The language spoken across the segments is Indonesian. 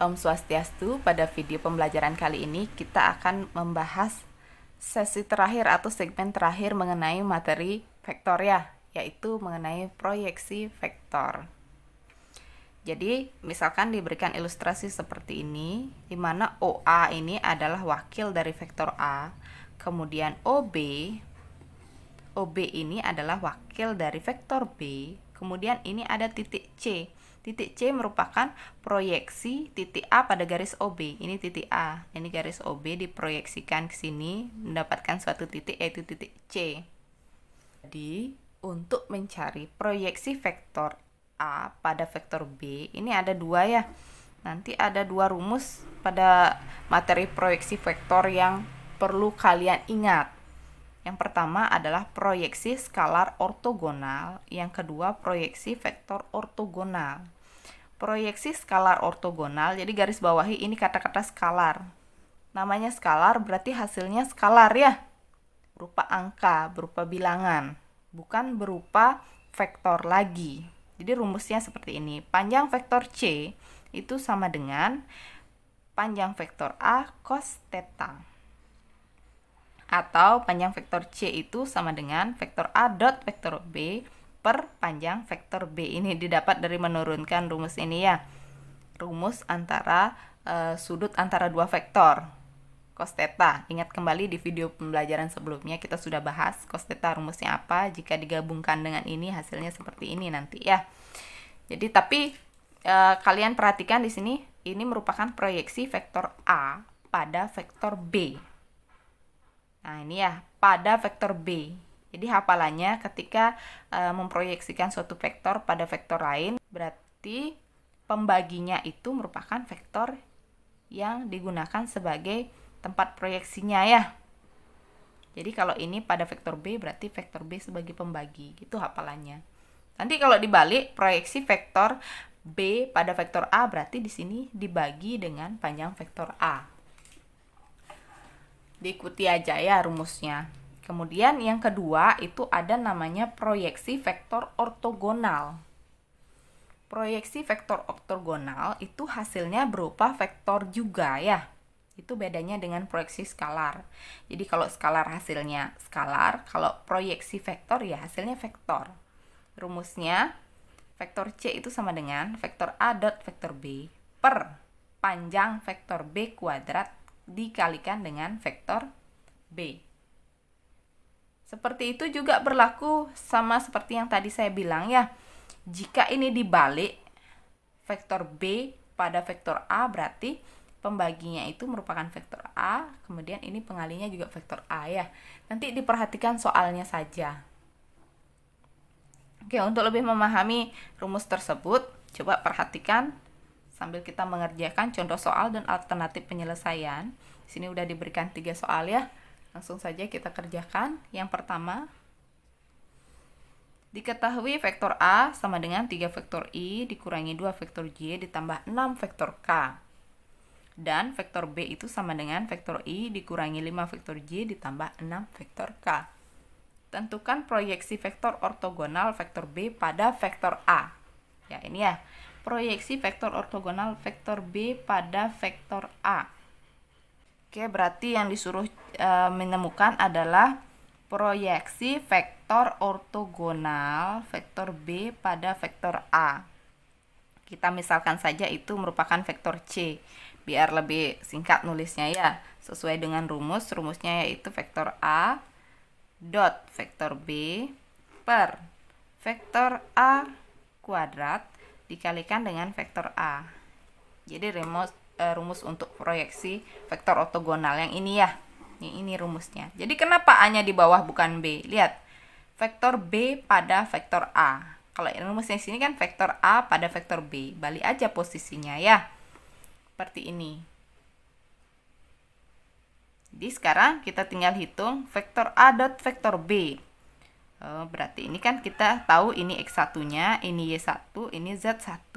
Om Swastiastu. Pada video pembelajaran kali ini kita akan membahas sesi terakhir atau segmen terakhir mengenai materi vektor ya, yaitu mengenai proyeksi vektor. Jadi misalkan diberikan ilustrasi seperti ini, di mana OA ini adalah wakil dari vektor A, kemudian OB ini adalah wakil dari vektor B, kemudian ini ada titik C. Titik C merupakan proyeksi titik A pada garis OB. Ini titik A, ini garis OB diproyeksikan ke sini, mendapatkan suatu titik yaitu titik C. Jadi, untuk mencari proyeksi vektor A pada vektor B, ini ada dua ya. Nanti ada dua rumus pada materi proyeksi vektor yang perlu kalian ingat. Yang pertama adalah proyeksi skalar ortogonal, yang kedua proyeksi vektor ortogonal. Proyeksi skalar ortogonal, jadi garis bawahi ini kata-kata skalar. Namanya skalar berarti hasilnya skalar ya, berupa angka, berupa bilangan, bukan berupa vektor lagi. Jadi rumusnya seperti ini, panjang vektor C itu sama dengan panjang vektor A cos theta. Atau panjang vektor C itu sama dengan vektor A dot vektor B per panjang vektor B. Ini didapat dari menurunkan rumus ini ya. Rumus antara sudut antara dua vektor. Cos theta. Ingat kembali di video pembelajaran sebelumnya kita sudah bahas cos theta rumusnya apa. Jika digabungkan dengan ini hasilnya seperti ini nanti ya. Jadi tapi kalian perhatikan di sini ini merupakan proyeksi vektor A pada vektor B. Nah, ini ya, pada vektor B. Jadi hafalannya ketika memproyeksikan suatu vektor pada vektor lain, berarti pembaginya itu merupakan vektor yang digunakan sebagai tempat proyeksinya ya. Jadi kalau ini pada vektor B, berarti vektor B sebagai pembagi. Itu hafalannya. Nanti kalau dibalik, proyeksi vektor B pada vektor A, berarti di sini dibagi dengan panjang vektor A. Diikuti aja ya rumusnya. Kemudian yang kedua itu ada namanya proyeksi vektor ortogonal. Proyeksi vektor ortogonal itu hasilnya berupa vektor juga ya. Itu bedanya dengan proyeksi skalar. Jadi kalau skalar hasilnya skalar, kalau proyeksi vektor ya hasilnya vektor. Rumusnya vektor C itu sama dengan vektor A dot vektor B per panjang vektor B kuadrat dikalikan dengan vektor B. Seperti itu juga berlaku sama seperti yang tadi saya bilang ya. Jika ini dibalik, vektor B pada vektor A berarti pembaginya itu merupakan vektor A, kemudian ini pengalinya juga vektor A ya. Nanti diperhatikan soalnya saja. Oke, untuk lebih memahami rumus tersebut, coba perhatikan sambil kita mengerjakan contoh soal dan alternatif penyelesaian. Di sini udah diberikan 3 soal ya. Langsung saja kita kerjakan. Yang pertama, diketahui vektor A sama dengan 3 vektor I dikurangi 2 vektor J ditambah 6 vektor K. Dan vektor B itu sama dengan vektor I dikurangi 5 vektor J ditambah 6 vektor K. Tentukan proyeksi vektor ortogonal vektor B pada vektor A. Ya, ini ya. Proyeksi vektor ortogonal vektor B pada vektor A. Oke, berarti yang disuruh menemukan adalah proyeksi vektor ortogonal vektor B pada vektor A. Kita misalkan saja itu merupakan vektor C. Biar lebih singkat nulisnya ya. Sesuai dengan rumusnya yaitu vektor A dot vektor B per vektor A kuadrat dikalikan dengan vektor A. Jadi rumus untuk proyeksi vektor ortogonal yang ini ya. Ini rumusnya. Jadi kenapa A-nya di bawah bukan B? Lihat. Vektor B pada vektor A. Kalau rumusnya di sini kan vektor A pada vektor B. Balik aja posisinya ya. Seperti ini. Jadi sekarang kita tinggal hitung vektor A dot vektor B. Berarti ini kan kita tahu ini X1-nya, ini Y1, ini Z1.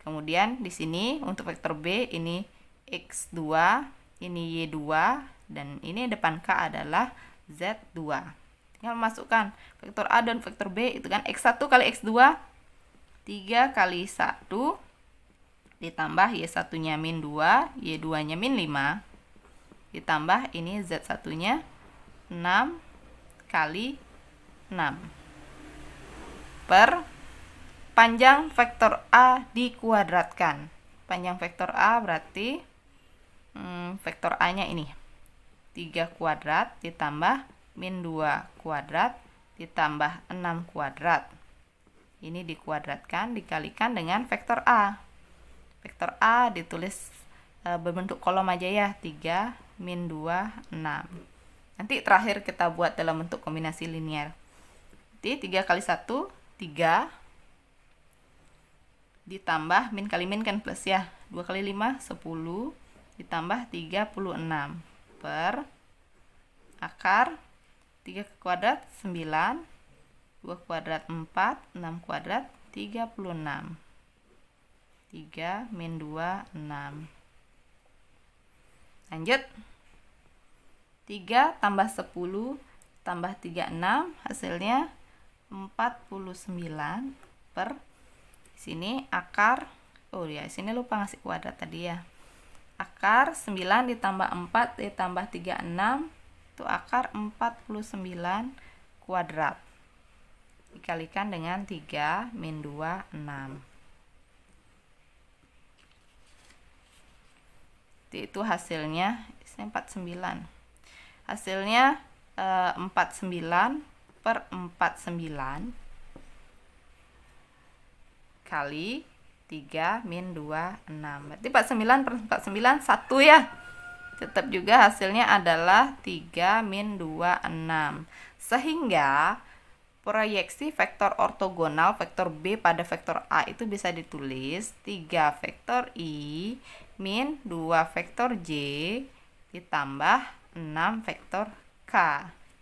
Kemudian di sini untuk vektor B ini X2, ini Y2, dan ini depan K adalah Z2. Tinggal masukkan vektor A dan vektor B itu kan X1 kali X2, 3 kali 1 ditambah Y1 nya min 2, Y2 nya min 5, ditambah ini Z1 nya 6 kali 6 per panjang vektor A dikuadratkan. Panjang vektor A berarti vektor A nya ini 3 kuadrat ditambah min 2 kuadrat ditambah 6 kuadrat. Ini dikuadratkan dikalikan dengan vektor A. Vektor A ditulis berbentuk kolom aja ya, 3 min 2 6. Nanti terakhir kita buat dalam bentuk kombinasi linear. Jadi 3 kali 1 3 ditambah min kali min kan plus ya, 2 kali 5 10 ditambah 36 per akar 3 kuadrat 9, 2 kuadrat 4, 6 kuadrat 36. 3 min 2 6. Lanjut. 3 tambah 10 tambah 36 hasilnya 49 per sini akar, oh ya sini lupa ngasih kuadrat tadi ya, akar 9 ditambah 4 ditambah 36 itu akar 49 kuadrat dikalikan dengan 3 min 2 6. Itu hasilnya 49. Hasilnya 49 per 49 kali 3 min 2 6. Berarti 49 per 49 1 ya. Tetap juga hasilnya adalah 3 min 2 6. Sehingga proyeksi vektor ortogonal vektor B pada vektor A itu bisa ditulis 3 vektor I min 2 vektor J ditambah 6 vektor K.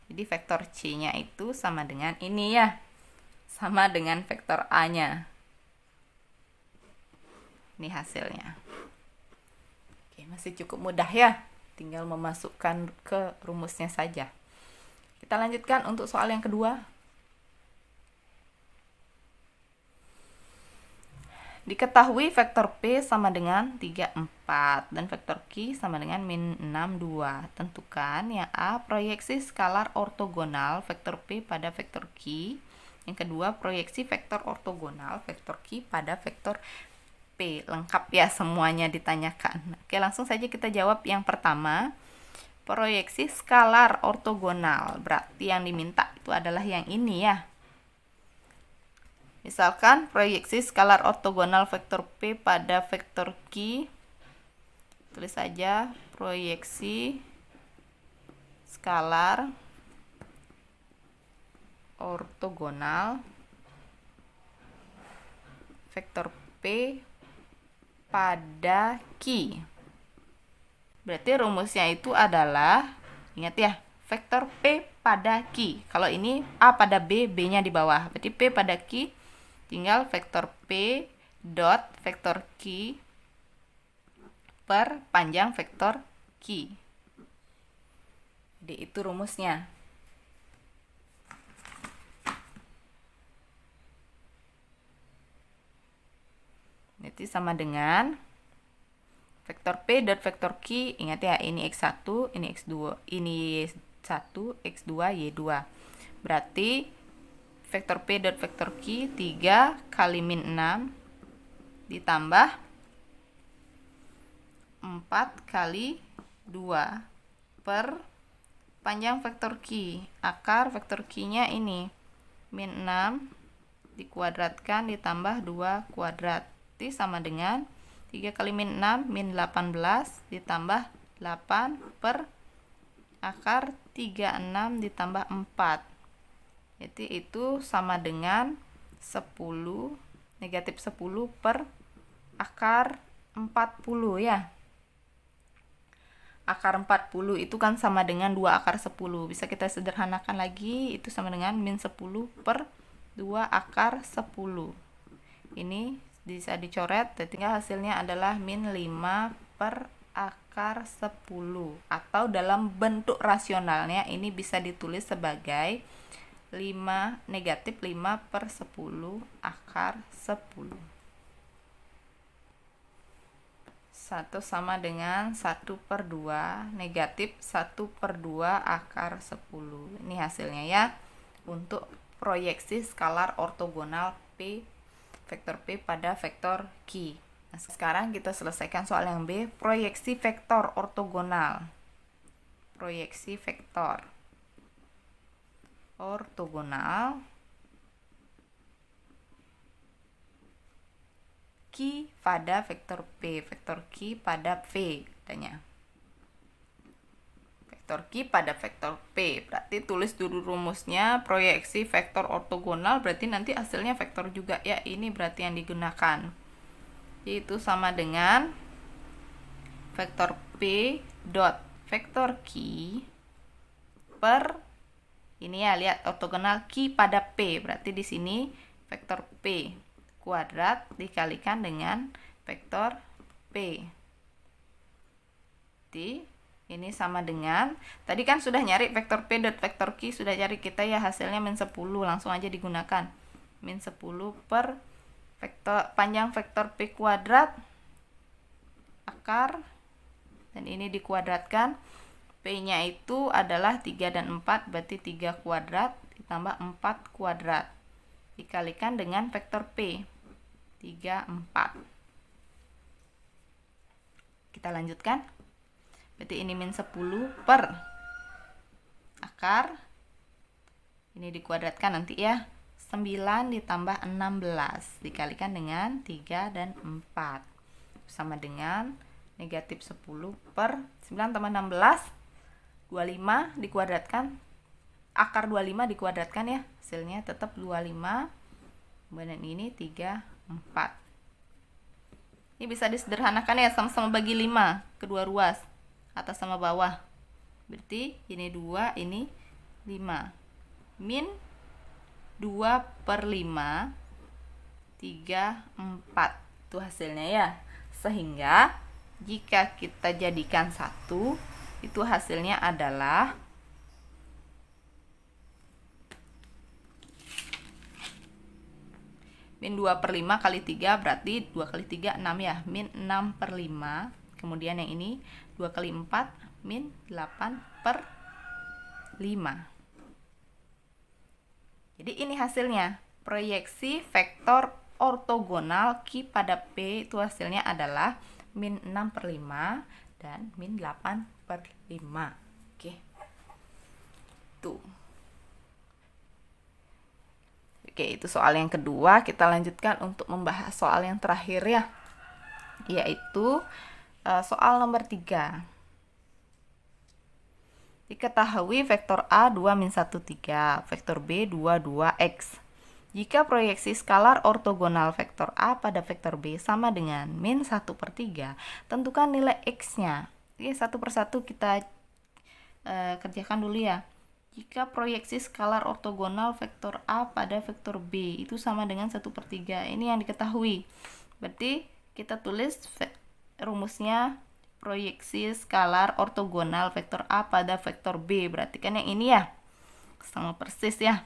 Jadi vektor C-nya itu sama dengan ini ya. Sama dengan vektor A-nya. Ini hasilnya. Oke, masih cukup mudah ya. Tinggal memasukkan ke rumusnya saja. Kita lanjutkan untuk soal yang kedua. Diketahui vektor P sama dengan 3, 4 dan vektor Q sama dengan min 6, 2. Tentukan yang A, proyeksi skalar ortogonal vektor P pada vektor Q. Yang kedua, proyeksi vektor ortogonal vektor Q pada vektor P. Lengkap ya semuanya ditanyakan. Oke, langsung saja kita jawab yang pertama. Proyeksi skalar ortogonal, berarti yang diminta itu adalah yang ini ya. Misalkan proyeksi skalar ortogonal vektor P pada vektor Q. Tulis saja proyeksi skalar ortogonal vektor P pada Q. Berarti rumusnya itu adalah, ingat ya, vektor P pada Q. Kalau ini A pada B, B-nya di bawah. Berarti P pada Q tinggal vektor P dot vektor Q per panjang vektor Q. Jadi itu rumusnya. Jadi sama dengan vektor P dot vektor Q. Ingat ya, ini X1, ini X2, ini Y1, X2, Y2. Berarti vektor P dot vektor Q 3 kali min 6 ditambah 4 kali 2 per panjang vektor Q. Akar vektor Q-nya ini min 6 dikuadratkan ditambah 2 kuadrat. Itu sama dengan 3 kali min 6 min 18 ditambah 8 per akar 36 ditambah 4. Jadi itu sama dengan 10, negatif 10 per akar 40 ya. Akar 40 itu kan sama dengan 2 akar 10. Bisa kita sederhanakan lagi, itu sama dengan min 10 per 2 akar 10. Ini bisa dicoret, tinggal hasilnya adalah min 5 per akar 10. Atau dalam bentuk rasionalnya ini bisa ditulis sebagai 5 negatif 5 per 10 akar 10. 1 sama dengan 1/2 negatif 1/2 akar 10. Ini hasilnya ya untuk proyeksi skalar ortogonal P vektor P pada vektor Q. Nah, sekarang kita selesaikan soal yang B, proyeksi vektor ortogonal. Proyeksi vektor ortogonal Q pada vektor P, vektor Q pada P katanya. Vektor Q pada vektor P, berarti tulis dulu rumusnya. Proyeksi vektor ortogonal berarti nanti hasilnya vektor juga ya, ini berarti yang digunakan, yaitu sama dengan vektor P dot vektor Q per, ini ya, lihat ortogonal Q pada P, berarti di sini vektor P kuadrat dikalikan dengan vektor P. Jadi ini sama dengan, tadi kan sudah nyari vektor P dot vektor Q, sudah cari kita ya, hasilnya min 10, langsung aja digunakan. Min 10 per vektor panjang vektor P kuadrat akar, dan ini dikuadratkan. P-nya itu adalah 3 dan 4, berarti 3 kuadrat ditambah 4 kuadrat dikalikan dengan vektor P 3, 4. Kita lanjutkan. Berarti ini min 10 per akar, ini dikuadratkan nanti ya, 9 ditambah 16 dikalikan dengan 3 dan 4 sama dengan negatif 10 per 9 tambah 16, 25 dikuadratkan, akar 25 dikuadratkan ya, hasilnya tetap 25. Kemudian ini 3, 4. Ini bisa disederhanakan ya, sama-sama bagi 5 kedua ruas, atas sama bawah. Berarti ini 2, ini 5. Min 2/5, 3, 4. Itu hasilnya ya. Sehingga jika kita jadikan 1, itu hasilnya adalah min 2/5 kali 3, berarti 2 kali 3 6 ya, min 6/5. Kemudian yang ini 2 kali 4 min 8/5. Jadi ini hasilnya, proyeksi vektor ortogonal Q pada P itu hasilnya adalah min 6/5 dan min 8/5. Oke. Tuh. Oke, itu soal yang kedua. Kita lanjutkan untuk membahas soal yang terakhir ya, yaitu soal nomor 3. Diketahui vektor A 2 min 1 3, vektor B 2 2x. Jika proyeksi skalar ortogonal vektor A pada vektor B sama dengan min 1/3, tentukan nilai x-nya. Oke, satu persatu kita kerjakan dulu ya. Jika proyeksi skalar ortogonal vektor A pada vektor B itu sama dengan 1/3, ini yang diketahui. Berarti kita tulis rumusnya proyeksi skalar ortogonal vektor A pada vektor B, berarti kan yang ini ya, sama persis ya.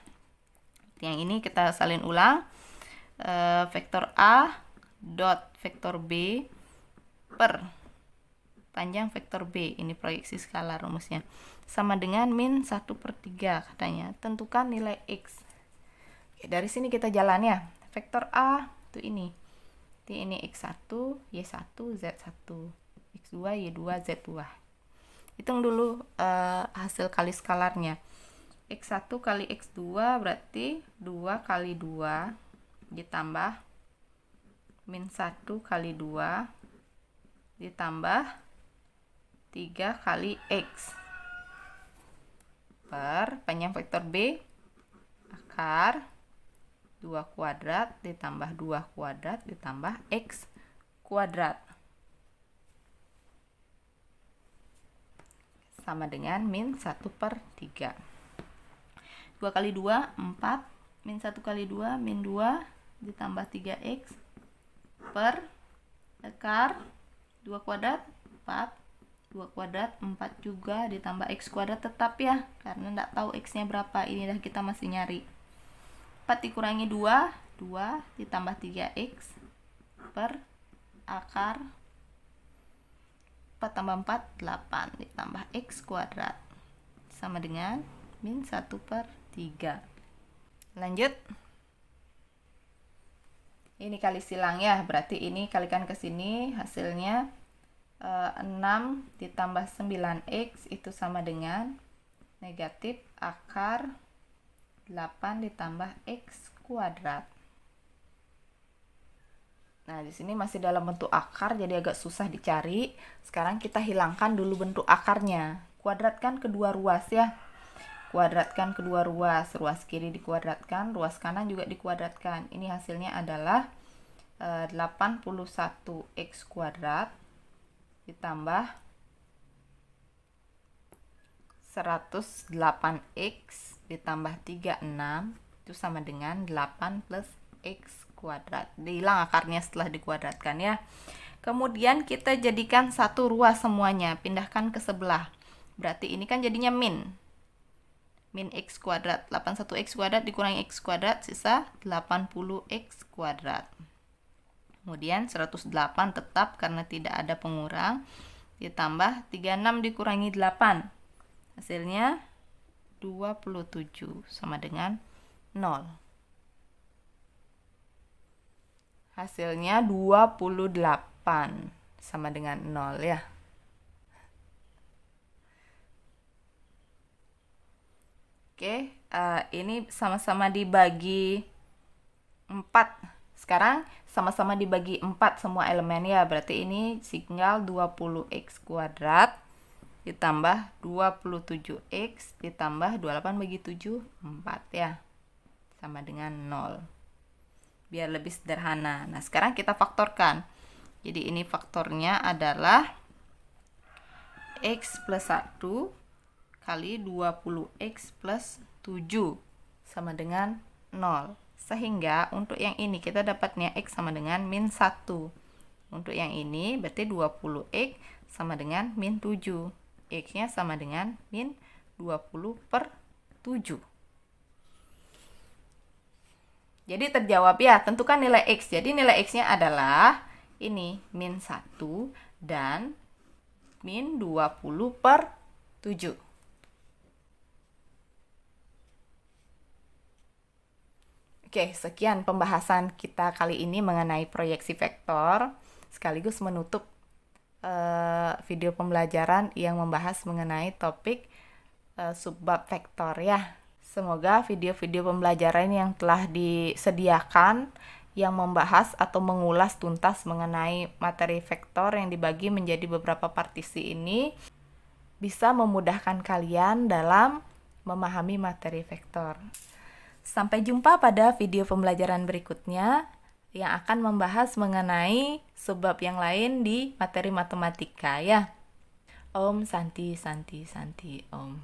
Yang ini kita salin ulang, vektor A dot vektor B per panjang vektor B, ini proyeksi skalar rumusnya, sama dengan min 1/3 katanya. Tentukan nilai X. Oke, dari sini kita jalan ya. Vektor A itu ini. Ini X1, Y1, Z1, X2, Y2, Z2. Hitung dulu hasil kali skalarnya. X1 kali X2 berarti 2 kali 2 ditambah min 1 kali 2 ditambah 3 kali X per panjang vektor B akar 2 kuadrat ditambah 2 kuadrat ditambah X kuadrat sama dengan min 1/3. 2 kali 2 4, min 1 kali 2 min 2 ditambah 3x per akar 2 kuadrat 4, 2 kuadrat 4 juga ditambah x kuadrat tetap ya, karena enggak tahu x-nya berapa, ini dah kita masih nyari. 4 dikurangi 2, 2 ditambah 3x per akar 4 tambah 4, 8 ditambah X kuadrat sama dengan min 1/3. Lanjut. Ini kali silang ya, berarti ini kalikan ke sini, hasilnya 6 ditambah 9X itu sama dengan negatif akar 8 ditambah X kuadrat. Nah, di sini masih dalam bentuk akar, jadi agak susah dicari. Sekarang kita hilangkan dulu bentuk akarnya. Kuadratkan kedua ruas ya. Kuadratkan kedua ruas. Ruas kiri dikuadratkan, ruas kanan juga dikuadratkan. Ini hasilnya adalah 81X kuadrat ditambah 108X ditambah 36 itu sama dengan 8 plus X kuadrat. Dihilang akarnya setelah dikuadratkan ya. Kemudian kita jadikan satu ruas semuanya, pindahkan ke sebelah. Berarti ini kan jadinya min X kuadrat. 81X kuadrat dikurangi X kuadrat sisa 80X kuadrat. Kemudian 108 tetap karena tidak ada pengurang, ditambah 36 dikurangi 8. Hasilnya 27 sama dengan 0. Hasilnya 28 sama dengan 0 ya. Oke, ini sama-sama dibagi 4. Sekarang sama-sama dibagi 4 semua elemen ya. Berarti ini tinggal 20X kuadrat ditambah 27X ditambah 28 bagi 7, 4 ya. Sama dengan 0. Biar lebih sederhana. Nah, sekarang kita faktorkan. Jadi ini faktornya adalah X plus 1 kali 20X plus 7 sama dengan 0. Sehingga untuk yang ini kita dapatnya X sama dengan min 1. Untuk yang ini berarti 20X sama dengan min 7. X-nya sama dengan min 20/7. Jadi terjawab ya, tentukan nilai X. Jadi nilai X-nya adalah ini min 1 dan min 20/7. Oke, sekian pembahasan kita kali ini mengenai proyeksi vektor, sekaligus menutup video pembelajaran yang membahas mengenai topik subbab vektor ya. Semoga video-video pembelajaran yang telah disediakan yang membahas atau mengulas tuntas mengenai materi vektor yang dibagi menjadi beberapa partisi ini bisa memudahkan kalian dalam memahami materi vektor. Sampai jumpa pada video pembelajaran berikutnya yang akan membahas mengenai subbab yang lain di materi matematika ya. Om Santi Santi Santi Om.